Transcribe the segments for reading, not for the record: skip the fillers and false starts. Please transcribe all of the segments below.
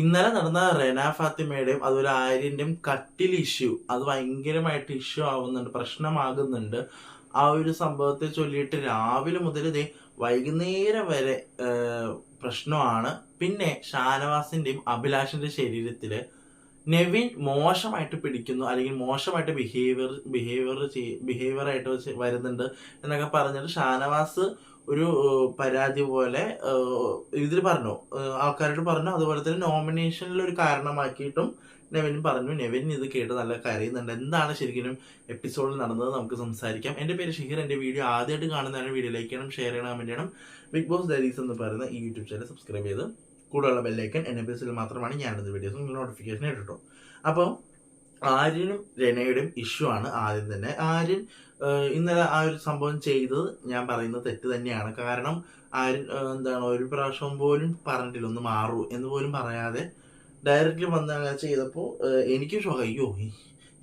ഇന്നലെ നടന്ന റെന ഫാത്തിമയുടെയും അതുപോലെ ആര്യന്റെയും കട്ടിൽ ഇഷ്യൂ അത് ഭയങ്കരമായിട്ട് ഇഷ്യൂ ആവുന്നുണ്ട്, പ്രശ്നമാകുന്നുണ്ട്. ആ ഒരു സംഭവത്തെ ചൊല്ലിയിട്ട് രാവിലെ മുതൽ ദേ വൈകുന്നേരം വരെ പ്രശ്നമാണ്. പിന്നെ ഷാനവാസിന്റെയും അഭിലാഷിന്റെ ശരീരത്തില് നെവിൻ മോശമായിട്ട് പിടിക്കുന്നു, അല്ലെങ്കിൽ മോശമായിട്ട് ബിഹേവിയർ ആയിട്ട് വരുന്നുണ്ട് എന്നൊക്കെ പറഞ്ഞിട്ട് ഷാനവാസ് ഒരു പരാതി പോലെ ഇതിൽ പറഞ്ഞു, ആൾക്കാരോട് പറഞ്ഞു. അതുപോലെ തന്നെ നോമിനേഷനിൽ ഒരു കാരണമാക്കിയിട്ടും നെവിൻ പറഞ്ഞു. നെവിൻ ഇത് കേട്ട് നല്ല കരയുന്നുണ്ട്. എന്താണ് ശരിക്കും എപ്പിസോഡിൽ നടന്നത് നമുക്ക് സംസാരിക്കാം. എൻ്റെ പേര് ഷിഹിർ. എൻ്റെ വീഡിയോ ആദ്യമായിട്ട് കാണുന്നതാണ് വീഡിയോ ലൈക്ക് ചെയ്യണം, ഷെയർ ചെയ്യണം, കമന്റ് ചെയ്യണം. ബിഗ് ബോസ് ഡയറീസ് എന്ന് പറയുന്ന ഈ യൂട്യൂബ് ചാനൽ സബ്സ്ക്രൈബ് ചെയ്ത് കൂടെയുള്ള ബെല്ലൈക്കൻ എനേബിൾസിൽ മാത്രമാണ് ഞാനിത് വീഡിയോസ് നിങ്ങൾ നോട്ടിഫിക്കേഷൻ ഇട്ടിട്ടോ. അപ്പോൾ ആര്യനും രനയുടെയും ഇഷ്യൂ ആണ്. ആദ്യം തന്നെ ആര്യൻ ഇന്നലെ ആ ഒരു സംഭവം ചെയ്തത് ഞാൻ പറയുന്നത് തെറ്റ് തന്നെയാണ്. കാരണം ആര്യൻ ഒരു പ്രാവശ്യം പോലും പറഞ്ഞിട്ടില്ല ഒന്ന് മാറൂ എന്ന് പോലും പറയാതെ ഡയറക്റ്റ്ലി വന്ന് അങ്ങനെ ചെയ്തപ്പോൾ എനിക്ക് ഷോക്ക്. അയ്യോ,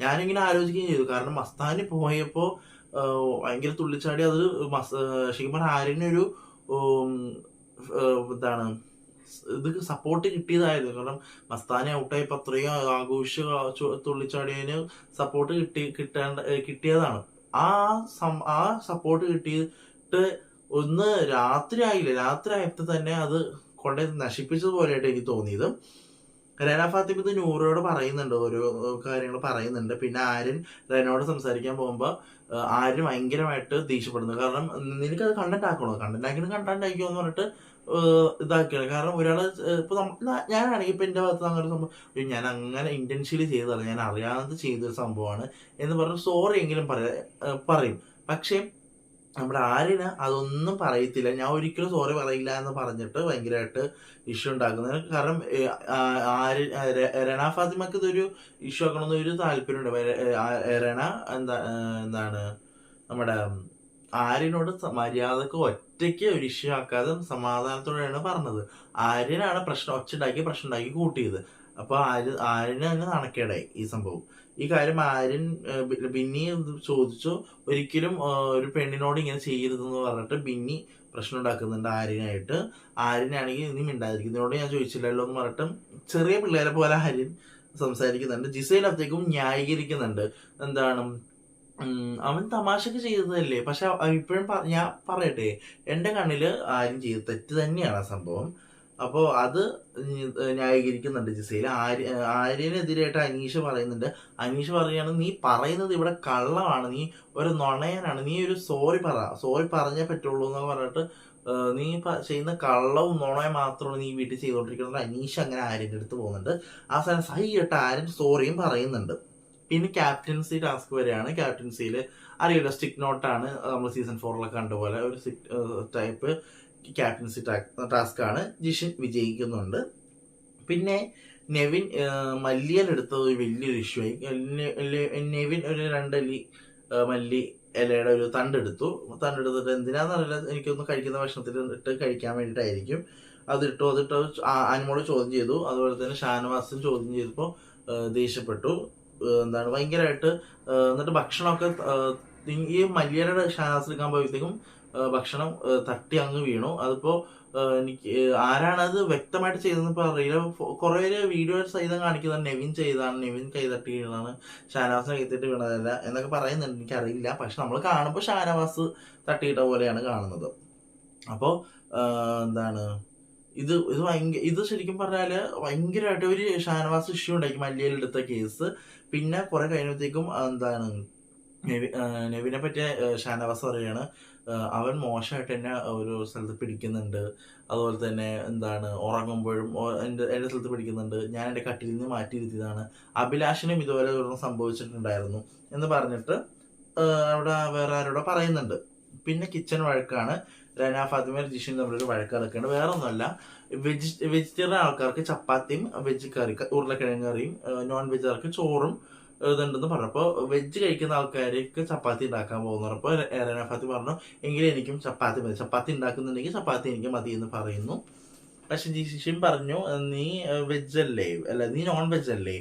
ഞാനിങ്ങനെ ആലോചിക്കുകയും ചെയ്തു. കാരണം മസ്താനി പോയപ്പോൾ ഭയങ്കര തുള്ളിച്ചാടി. അത് ശരിക്കും ആര്യനൊരു ഇത് സപ്പോർട്ട് കിട്ടിയതായിരുന്നു. കാരണം മസ്താനി ഔട്ടായപ്പോൾ അത്രയും ആഘോഷ തുള്ളിച്ചാടിയതിന് സപ്പോർട്ട് കിട്ടിയതാണ്. ആ സപ്പോർട്ട് കിട്ടിയിട്ട് ഒന്ന് രാത്രി ആയപ്പോൾ തന്നെ അത് കൊണ്ട് നശിപ്പിച്ചതുപോലെയായിട്ട് എനിക്ക് തോന്നിയത്. റെന ഫാത്തിമ ഇത് നൂറോട് പറയുന്നുണ്ട്, ഓരോ കാര്യങ്ങൾ പറയുന്നുണ്ട്. പിന്നെ ആര്യൻ റെനോട് സംസാരിക്കാൻ പോകുമ്പോൾ ആര്യൻ ഭയങ്കരമായിട്ട് ദേഷ്യപ്പെടുന്നു. കാരണം നിനക്കത് കണ്ടന്റ് ആക്കണോ, കണ്ടന്റ് ആക്കിയോ എന്ന് പറഞ്ഞിട്ട് ഇതാക്കിയാണ്. കാരണം ഒരാള് ഇപ്പൊ ഞാനാണെങ്കിൽ ഇപ്പൊ എന്റെ ഭാഗത്ത് അങ്ങനെ സംഭവം ഞാൻ അങ്ങനെ ഇന്റൻഷ്യലി ചെയ്തതല്ല, ഞാൻ അറിയാതെ ചെയ്തൊരു സംഭവമാണ് എന്ന് പറഞ്ഞ് സോറി എങ്കിലും പറയും. പക്ഷെ നമ്മുടെ ആര്യന് അതൊന്നും പറയത്തില്ല. ഞാൻ ഒരിക്കലും സോറി പറയില്ല എന്ന് പറഞ്ഞിട്ട് ഭയങ്കരമായിട്ട് ഇഷ്യൂ ഉണ്ടാക്കുന്നത്. കാരണം റെന ഫാത്തിമക്ക് ഇതൊരു ഇഷ്യൂ ആക്കണമെന്ന് ഒരു താല്പര്യമുണ്ട്. റെന എന്താണ് നമ്മുടെ ആര്യനോട് മര്യാദക്ക് ഒറ്റയ്ക്ക് ഒരു ഇഷ്യൂ ആക്കാതെ സമാധാനത്തോടെയാണ് പറഞ്ഞത്. ആര്യനാണ് പ്രശ്നം ഉണ്ടാക്കി കൂട്ടിയത്. അപ്പൊ ആര്യന് അങ്ങ് നാണക്കേടായി ഈ സംഭവം. ഈ കാര്യം ആര്യൻ ബിന്നി ചോദിച്ചു. ഒരിക്കലും ഒരു പെണ്ണിനോട് ഇങ്ങനെ ചെയ്യരുതെന്ന് പറഞ്ഞിട്ട് ബിന്നി പ്രശ്നം ഉണ്ടാക്കുന്നുണ്ട് ആര്യനായിട്ട്. ആര്യനാണെങ്കിൽ ഇനി മിണ്ടാതിരിക്കുന്നതിനോട് ഞാൻ ചോദിച്ചില്ലല്ലോ എന്ന് പറഞ്ഞിട്ട് ചെറിയ പിള്ളേരെ പോലെ ആര്യൻ സംസാരിക്കുന്നുണ്ട്. ജിസയിലത്തേക്കും ന്യായീകരിക്കുന്നുണ്ട്. അവൻ തമാശക്ക് ചെയ്തതല്ലേ. പക്ഷെ ഇപ്പോഴും ഞാൻ പറയട്ടെ, എന്റെ കണ്ണില് ആര്യൻ ചെയ്ത തെറ്റ് തന്നെയാണ് ആ സംഭവം. അപ്പോൾ അത് ന്യായീകരിക്കുന്നുണ്ട് ജിസയിൽ. ആര്യനെതിരായിട്ട് അനീഷ് പറയുന്നുണ്ട്. അനീഷ് പറയുകയാണ്, നീ പറയുന്നത് ഇവിടെ കള്ളമാണ്, നീ ഒരു നുണയനാണ്, നീ ഒരു സോറി പറഞ്ഞേ പറ്റുള്ളൂ എന്ന് പറഞ്ഞിട്ട് നീ ചെയ്യുന്ന കള്ളവും നുണയും മാത്രമാണ് നീ വീട്ടിൽ ചെയ്തുകൊണ്ടിരിക്കുന്നത്. അനീഷ് അങ്ങനെ ആര്യൻ്റെ അടുത്ത് പോകുന്നുണ്ട്. ആ സമയം സഹിയിട്ട് ആര്യൻ സോറിയും പറയുന്നുണ്ട്. പിന്നെ ക്യാപ്റ്റൻസി ടാസ്ക് വരെയാണ്. ക്യാപ്റ്റൻസിയിൽ അറിയില്ല, സ്റ്റിക്ക് നോട്ടാണ്. നമ്മൾ സീസൺ 4 കണ്ടുപോലെ ഒരു ടൈപ്പ് ക്യാപ്റ്റൻസി ടാസ്ക് ആണ്. ജിഷിൻ വിജയിക്കുന്നുണ്ട്. പിന്നെ നെവിൻ മല്ലിയിലെടുത്ത ഒരു വലിയൊരു ഇഷ്യൂ ആയി. നെവിൻ ഒരു 2 അല്ലി മല്ലി ഇലയുടെ ഒരു തണ്ടെടുത്തിട്ട് എന്തിനാന്നറിയില്ല, എനിക്കൊന്ന് കഴിക്കുന്ന ഭക്ഷണത്തിൽ ഇട്ട് കഴിക്കാൻ വേണ്ടിയിട്ടായിരിക്കും. അതിട്ടു അനുമോട് ചോദ്യം ചെയ്തു. അതുപോലെ തന്നെ ഷാനവാസും ചോദ്യം ചെയ്തപ്പോൾ ദേഷ്യപ്പെട്ടു. ഭയങ്കരമായിട്ട്. എന്നിട്ട് ഭക്ഷണമൊക്കെ ഈ മല്ലിയുടെ ഷാനവാസ് എടുക്കാൻ പോയപ്പോഴത്തേക്കും ഭക്ഷണം തട്ടി അങ്ങ് വീണു. അതിപ്പോ എനിക്ക് ആരാണത് വ്യക്തമായിട്ട് ചെയ്തതെന്ന് ഇപ്പൊ അറിയില്ല. കുറെ വീഡിയോ സഹിതം കാണിക്കുന്നത് നെവിൻ ചെയ്താണ്, നെവിൻ കൈ തട്ടി വീണതാണ്, ഷാനവാസിനെ കൈ തട്ടി വീണതല്ല എന്നൊക്കെ പറയുന്നുണ്ട്. എനിക്കറിയില്ല. പക്ഷെ നമ്മൾ കാണുമ്പോൾ ഷാനവാസ് തട്ടിയിട്ട പോലെയാണ് കാണുന്നത്. അപ്പോൾ ഇത് ശരിക്കും പറഞ്ഞാല് ഭയങ്കരമായിട്ട് ഒരു ഷാനവാസ് ഇഷ്യൂ ഉണ്ടാക്കി മല്ലിയിലെടുത്ത കേസ്. പിന്നെ കുറെ കഴിയുമ്പോഴത്തേക്കും നെവിനെ പറ്റിയ ഷാനവാസ് പറയാണ്, അവൻ മോശമായിട്ട് എന്നെ ഒരു സ്ഥലത്ത് പിടിക്കുന്നുണ്ട്. അതുപോലെ തന്നെ ഉറങ്ങുമ്പോഴും എൻ്റെ സ്ഥലത്ത് പിടിക്കുന്നുണ്ട്. ഞാൻ എൻ്റെ കട്ടിലിൽ നിന്ന് മാറ്റിയിരുത്തിയതാണ്. അഭിലാഷിനും ഇതുപോലെ സംഭവിച്ചിട്ടുണ്ടായിരുന്നു എന്ന് പറഞ്ഞിട്ട് അവിടെ വേറെ ആരോടോ പറയുന്നുണ്ട്. പിന്നെ കിച്ചൺ വഴക്കാണ്. റെന ഫാത്തിമ ജിഷിൻ തമ്മിലൊരു വഴക്ക് നടക്കുകയാണ്. വേറെ ഒന്നുമല്ല, വെജിറ്റേറിയൻ ആൾക്കാർക്ക് ചപ്പാത്തിയും വെജ് കറി ഉരുളക്കിഴങ്ങ് കറിയും, നോൺ വെജുകാർക്ക് ചോറും ഇതുണ്ടെന്ന് പറഞ്ഞപ്പോൾ വെജ് കഴിക്കുന്ന ആൾക്കാർക്ക് ചപ്പാത്തി ഉണ്ടാക്കാൻ പോകുന്നപ്പോൾ റെന ഫാത്തിമ പറഞ്ഞു, എങ്കിലും എനിക്കും ചപ്പാത്തി മതി, ചപ്പാത്തി ഉണ്ടാക്കുന്നുണ്ടെങ്കിൽ ചപ്പാത്തി എനിക്ക് മതി എന്ന് പറയുന്നു. പക്ഷെ ജിഷിൻ പറഞ്ഞു, നീ വെജ് അല്ലേ, അല്ല നീ നോൺ വെജ് അല്ലേ,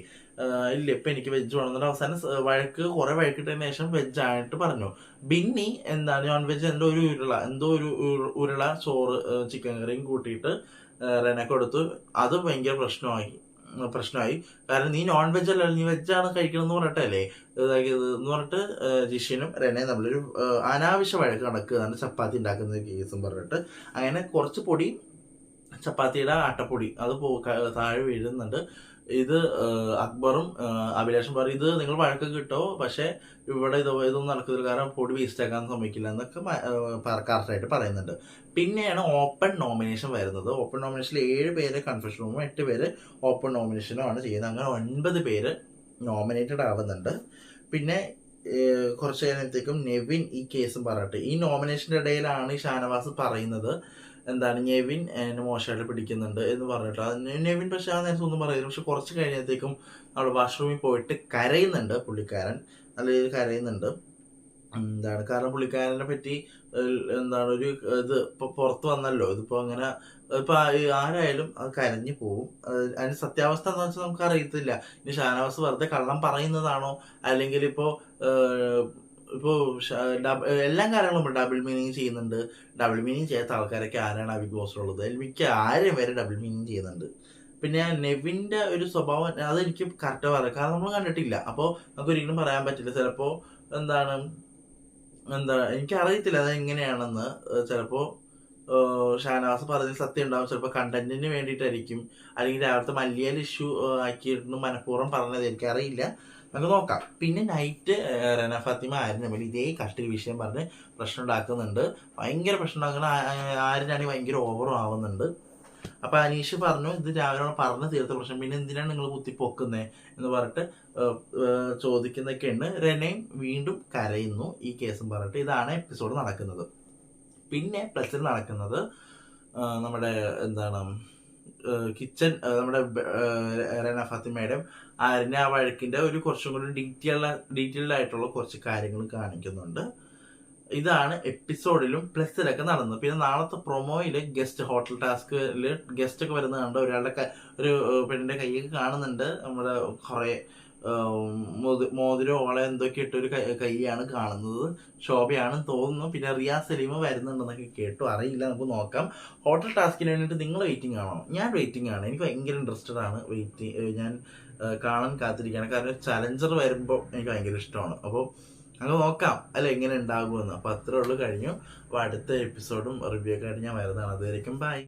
ഇല്ല ഇപ്പൊ എനിക്ക് വെജ് വേണമെന്നുള്ള അവസാനം കുറെ വഴക്കിട്ടതിന് ശേഷം വെജ് ആയിട്ട് പറഞ്ഞു. ബിന്നി നോൺ വെജ് എന്തോ ഒരു ഉരുള ചോറ് ചിക്കൻ കറിയും കൂട്ടിയിട്ട് റെന കൊടുത്തു. അത് ഭയങ്കര പ്രശ്നമായി. കാരണം നീ നോൺ വെജ് അല്ല, നീ വെജാണ് കഴിക്കണമെന്ന് പറഞ്ഞിട്ടല്ലേ ഇതാക്കിയത് എന്ന് പറഞ്ഞിട്ട് ജിഷിനും റെനയും തമ്മിലൊരു അനാവശ്യ വഴക്ക് നടക്കുകയാണ്, ചപ്പാത്തി ഉണ്ടാക്കുന്ന കേസും പറഞ്ഞിട്ട്. അങ്ങനെ കുറച്ച് പൊടി, ചപ്പാത്തിയുടെ ആട്ടപ്പൊടി അത് താഴെ വീഴുന്നുണ്ട്. ഇത് അക്ബറും അഭിലാഷും പറയും, ഇത് നിങ്ങൾ വഴക്കൊക്കെ കിട്ടോ, പക്ഷെ ഇവിടെ ഇതൊന്നും നടക്കുന്നില്ല, കാരണം പൊടി വേസ്റ്റ് ആക്കാൻ സമ്മതിക്കില്ല എന്നൊക്കെ കറക്റ്റായിട്ട് പറയുന്നുണ്ട്. പിന്നെയാണ് ഓപ്പൺ നോമിനേഷൻ വരുന്നത്. ഓപ്പൺ നോമിനേഷനിൽ 7 പേര് കൺഫെഷൻ റൂമും 8 പേര് ഓപ്പൺ നോമിനേഷനും ആണ് ചെയ്യുന്നത്. അങ്ങനെ 9 പേര് നോമിനേറ്റഡ് ആവുന്നുണ്ട്. പിന്നെ കുറച്ച് നേരത്തേക്കും നെവിൻ ഈ കേസും പറഞ്ഞിട്ട്, ഈ നോമിനേഷൻ്റെ ഇടയിലാണ് ഈ ഷാനവാസ് പറയുന്നത് എന്താണ് നെവിൻ എന്നെ മോശമായിട്ട് പിടിക്കുന്നുണ്ട് എന്ന് പറഞ്ഞിട്ട്. നെവിൻ പക്ഷെ ആ നേരത്തെ ഒന്നും പറയുന്നില്ല. പക്ഷെ കുറച്ച് കഴിഞ്ഞത്തേക്കും അവിടെ വാഷ്റൂമിൽ പോയിട്ട് കരയുന്നുണ്ട് പുള്ളിക്കാരൻ, നല്ല രീതിയിൽ കരയുന്നുണ്ട്. എന്താണ് കാരണം പുള്ളിക്കാരനെ പറ്റി എന്താണ് ഒരു ഇത് ഇപ്പോൾ പുറത്ത് വന്നല്ലോ, ഇതിപ്പോൾ അങ്ങനെ ഇപ്പം ആരായാലും അത് കരഞ്ഞു പോവും. അതിന് സത്യാവസ്ഥ എന്താ വെച്ചാൽ നമുക്ക് അറിയത്തില്ല. ഇനി ഷാനവാസ് വെറുതെ കള്ളം പറയുന്നതാണോ, അല്ലെങ്കിൽ ഇപ്പോൾ എല്ലാ കാര്യങ്ങളും ഡബിൾ മീനിങ് ചെയ്യുന്നുണ്ട്. ഡബിൾ മീനിങ് ചെയ്യാത്ത ആൾക്കാരൊക്കെ ആരാണ് ബിഗ് ബോസിലുള്ളത്? മിക്ക ആരും വരെ ഡബിൾ മീനിങ് ചെയ്യുന്നുണ്ട്. പിന്നെ നെവിൻ്റെ ഒരു സ്വഭാവം അതെനിക്ക് കറക്റ്റ് പറയാം, കാരണം നമ്മൾ കണ്ടിട്ടില്ല. അപ്പോൾ നമുക്ക് ഒരിക്കലും പറയാൻ പറ്റില്ല. ചിലപ്പോൾ എന്താണ് എനിക്കറിയത്തില്ല അതെങ്ങനെയാണെന്ന്. ചിലപ്പോൾ ഷാനവാസ് പറഞ്ഞ സത്യം ഉണ്ടാവും, ചിലപ്പോൾ കണ്ടന്റിന് വേണ്ടിയിട്ടായിരിക്കും, അല്ലെങ്കിൽ രാവിലത്തെ മല്ലിയൽ ഇഷ്യൂ ആക്കിയിട്ട് മനഃപൂർവ്വം പറഞ്ഞത്, എനിക്കറിയില്ല. നമുക്ക് നോക്കാം. പിന്നെ നൈറ്റ് റെന ഫാത്തിമ ആര്യൻ തമ്മിൽ ഇതേ കഷ്ട വിഷയം പറഞ്ഞ് പ്രശ്നം ഉണ്ടാക്കുന്നുണ്ട്. ഭയങ്കര പ്രശ്നം ഉണ്ടാക്കുന്ന ആര്യനാണെങ്കിൽ ഭയങ്കര ഓവറും ആവുന്നുണ്ട്. അപ്പോൾ അനീഷ് പറഞ്ഞു, ഇത് രാവിലെ പറഞ്ഞ് തീർത്ത പ്രശ്നം, പിന്നെ എന്തിനാണ് നിങ്ങൾ കുത്തിപ്പൊക്കുന്നത് എന്ന് പറഞ്ഞിട്ട് ചോദിക്കുന്നൊക്കെയുണ്ട്. റെനയും വീണ്ടും കരയുന്നു ഈ കേസും പറഞ്ഞിട്ട്. ഇതാണ് എപ്പിസോഡ് നടക്കുന്നത്. പിന്നെ പ്ലസിൽ നടക്കുന്നത് നമ്മുടെ എന്താണ് കിച്ചൺ, നമ്മുടെ റെന ഫാത്തിമയുടെയും ആര്യൻ്റെ ആ വഴക്കിൻ്റെ ഒരു കുറച്ചും കൂടി ഡീറ്റെയിൽഡ് ആയിട്ടുള്ള കുറച്ച് കാര്യങ്ങൾ കാണിക്കുന്നുണ്ട്. ഇതാണ് എപ്പിസോഡിലും പ്ലസിലൊക്കെ നടന്നത്. പിന്നെ നാളത്തെ പ്രൊമോയിൽ ഗസ്റ്റ് ഹോട്ടൽ ടാസ്കിൽ ഗസ്റ്റ് ഒക്കെ വരുന്നത് കണ്ട് ഒരാളുടെ ഒരു പെണ്ണിൻ്റെ കൈയൊക്കെ കാണുന്നുണ്ട്. നമ്മുടെ കുറേ മോതിരോ ഓളെ എന്തൊക്കെ ഇട്ടൊരു കൈയാണ് കാണുന്നത്. ശോഭയാണെന്ന് തോന്നുന്നു. പിന്നെ റിയാസ് സലീം വരുന്നുണ്ടെന്നൊക്കെ കേട്ടു, അറിയില്ല, നമുക്ക് നോക്കാം. ഹോട്ടൽ ടാസ്കിന് വേണ്ടിയിട്ട് നിങ്ങൾ വെയിറ്റിംഗ് ആണോ? ഞാൻ വെയിറ്റിംഗ് ആണ്. എനിക്ക് ഭയങ്കര ഇൻട്രസ്റ്റഡ് ആണ്. ഞാൻ കാണാൻ കാത്തിരിക്കുകയാണ്. കാരണം ചലഞ്ചർ വരുമ്പോൾ എനിക്ക് ഭയങ്കര ഇഷ്ടമാണ്. അപ്പോൾ അങ്ങ് നോക്കാം അല്ല എങ്ങനെ ഉണ്ടാകുമെന്ന്. അപ്പോൾ അത്രേ ഉള്ളൂ, കഴിഞ്ഞു. അപ്പോൾ അടുത്ത എപ്പിസോഡും റിവ്യൂ ഒക്കെ ആയിട്ട് ഞാൻ വരുന്നതാണ്. അതുവരെയും ബൈ.